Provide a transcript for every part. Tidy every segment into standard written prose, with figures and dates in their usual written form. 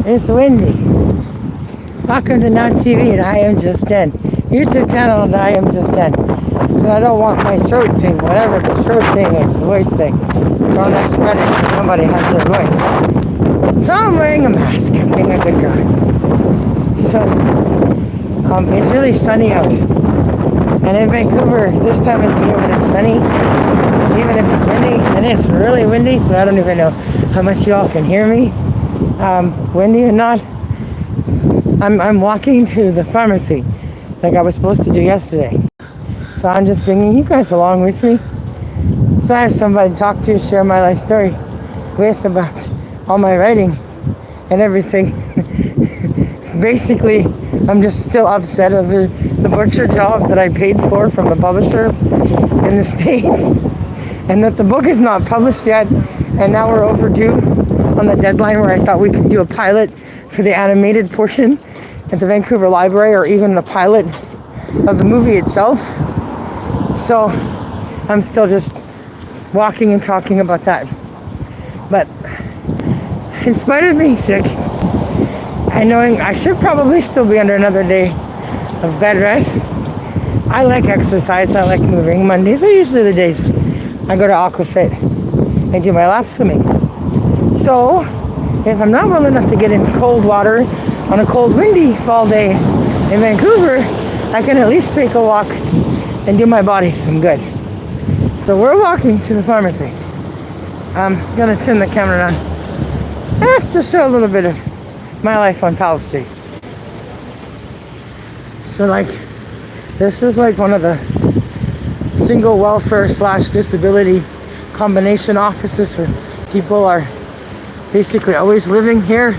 It's windy. Welcome to Now TV and I Am Just 10. YouTube channel and I Am Just 10. So I don't want my throat thing, whatever the throat thing is, the voice thing. Don't I spread it. Nobody has their voice. So I'm wearing a mask. I'm being a good girl. So it's really sunny out. And in Vancouver, this time of the year when it's sunny, even if it's windy, and it's really windy, so I don't even know how much y'all can hear me. Windy or not, I'm walking to the pharmacy like I was supposed to do yesterday. So I'm just bringing you guys along with me. So I have somebody to talk to, share my life story with about all my writing and everything. Basically, I'm just still upset over the butcher job that I paid for from the publishers in the States. And that the book is not published yet. And now we're overdue on the deadline where I thought we could do a pilot for the animated portion at the Vancouver Library, or even the pilot of the movie itself. So I'm still just walking and talking about that. But in spite of being sick and knowing I should probably still be under another day of bed rest, I like exercise, I like moving. Mondays are usually the days I go to Aquafit and do my lap swimming. So if I'm not well enough to get in cold water on a cold, windy fall day in Vancouver, I can at least take a walk and do my body some good. So we're walking to the pharmacy. I'm gonna turn the camera on just to show a little bit of my life on Powell Street. So this is like one of the single welfare / disability combination offices where people are basically always living here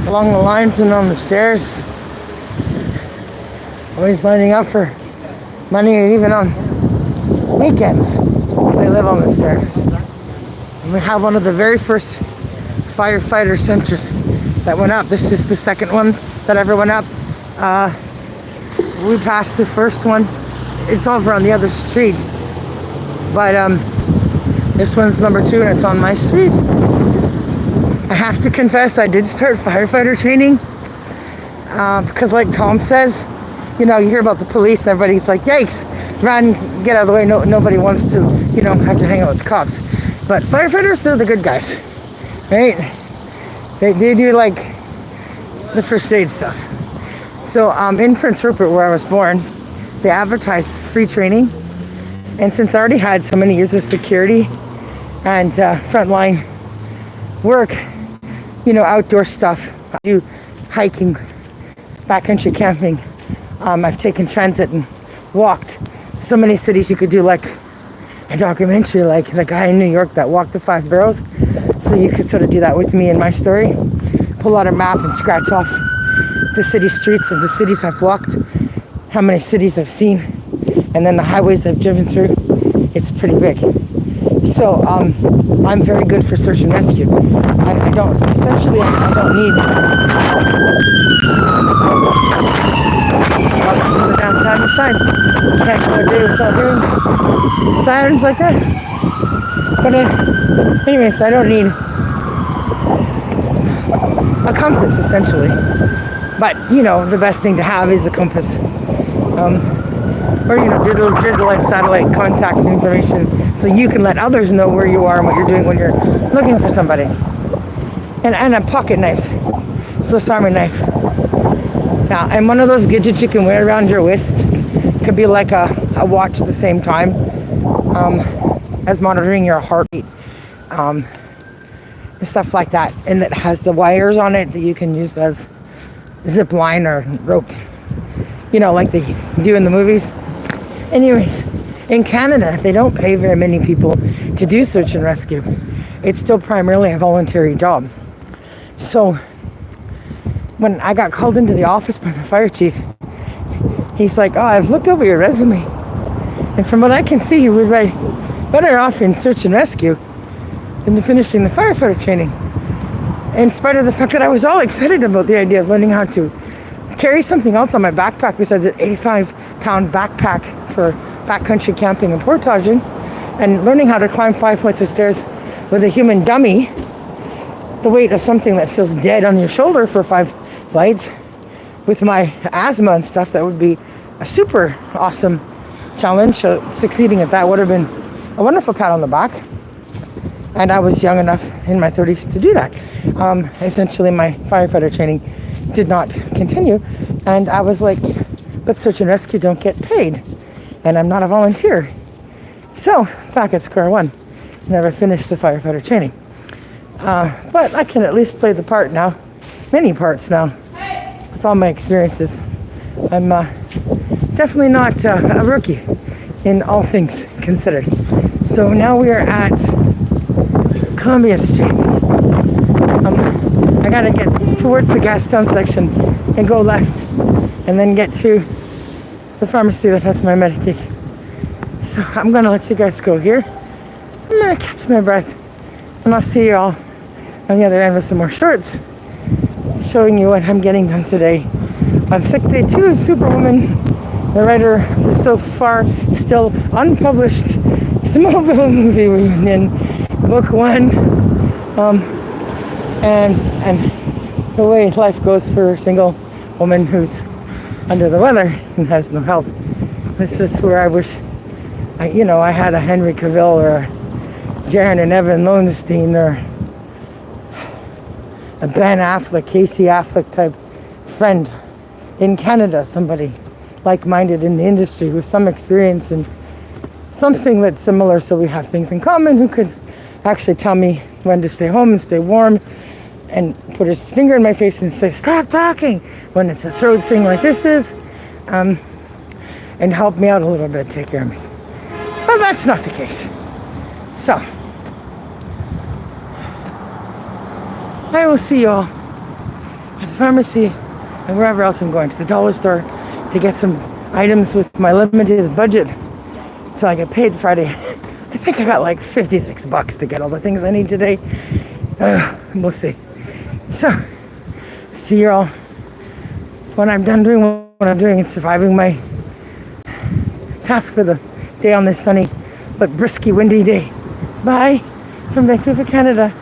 along the lines and on the stairs, always lining up for money, and even on weekends they live on the stairs. And we have one of the very first firefighter centers that went up. This is the second one that ever went up. We passed the first one. It's over on the other street, but this one's number 2 and it's on my street. I have to confess, I did start firefighter training because, like Tom says, you hear about the police and everybody's like, yikes, run, get out of the way. Nobody wants to, have to hang out with the cops. But firefighters, they're the good guys, right? They do like the first aid stuff. So in Prince Rupert, where I was born, they advertised free training. And since I already had so many years of security and frontline work, outdoor stuff, I do hiking, backcountry camping. I've taken transit and walked so many cities. You could do like a documentary, like the guy in New York that walked the 5 boroughs. So you could sort of do that with me in my story. Pull out a map and scratch off the city streets of the cities I've walked, how many cities I've seen, and then the highways I've driven through. It's pretty big. So I'm very good for search and rescue. I don't need the downtown side. Can't go a day without hearing sirens like that. But anyways, I don't need a compass essentially. But the best thing to have is a compass. Or digital and satellite contact information, so you can let others know where you are and what you're doing when you're looking for somebody. And a pocket knife, Swiss Army knife. Now, and one of those gadgets you can wear around your wrist. Could be like a watch at the same time, as monitoring your heart rate, and stuff like that. And it has the wires on it that you can use as zip line or rope, like they do in the movies. Anyways, in Canada, they don't pay very many people to do search and rescue. It's still primarily a voluntary job. So when I got called into the office by the fire chief, he's like, I've looked over your resume, and from what I can see, you would be better off in search and rescue than finishing the firefighter training. In spite of the fact that I was all excited about the idea of learning how to carry something else on my backpack besides an 85-pound backpack for backcountry camping and portaging, and learning how to climb 5 flights of stairs with a human dummy the weight of something that feels dead on your shoulder for 5 flights. With my asthma and stuff, that would be a super awesome challenge. So succeeding at that would have been a wonderful pat on the back. And I was young enough in my 30s to do that. Essentially, my firefighter training did not continue. And I was like, but search and rescue don't get paid. And I'm not a volunteer. So, back at square one. Never finished the firefighter training. But I can at least play the part now. Many parts now. With all my experiences. I'm definitely not a rookie in all things considered. So now we are at Columbia Street. I gotta get towards the Gastown section and go left and then get to the pharmacy that has my medication. So I'm gonna let you guys go here. I'm gonna catch my breath and I'll see you all on the other end with some more shorts showing you what I'm getting done today. On sick day 2, Superwoman, the writer of the so far still unpublished Smallville Movie reunion, book 1, and the way life goes for a single woman who's under the weather and has no help. This is where I wish, I had a Henry Cavill or a Jaron and Evan Lowenstein or a Ben Affleck, Casey Affleck type friend in Canada, somebody like-minded in the industry with some experience and something that's similar, so we have things in common, who could actually tell me when to stay home and stay warm and put his finger in my face and say, stop talking, when it's a throat thing like this is, and help me out a little bit, take care of me. Well, that's not the case. So, I will see you all at the pharmacy and wherever else I'm going, to the dollar store to get some items with my limited budget until I get paid Friday. I think I got like $56 to get all the things I need today. We'll see. So, see you all when I'm done doing what I'm doing and surviving my task for the day on this sunny but brisky, windy day. Bye from Vancouver, Canada.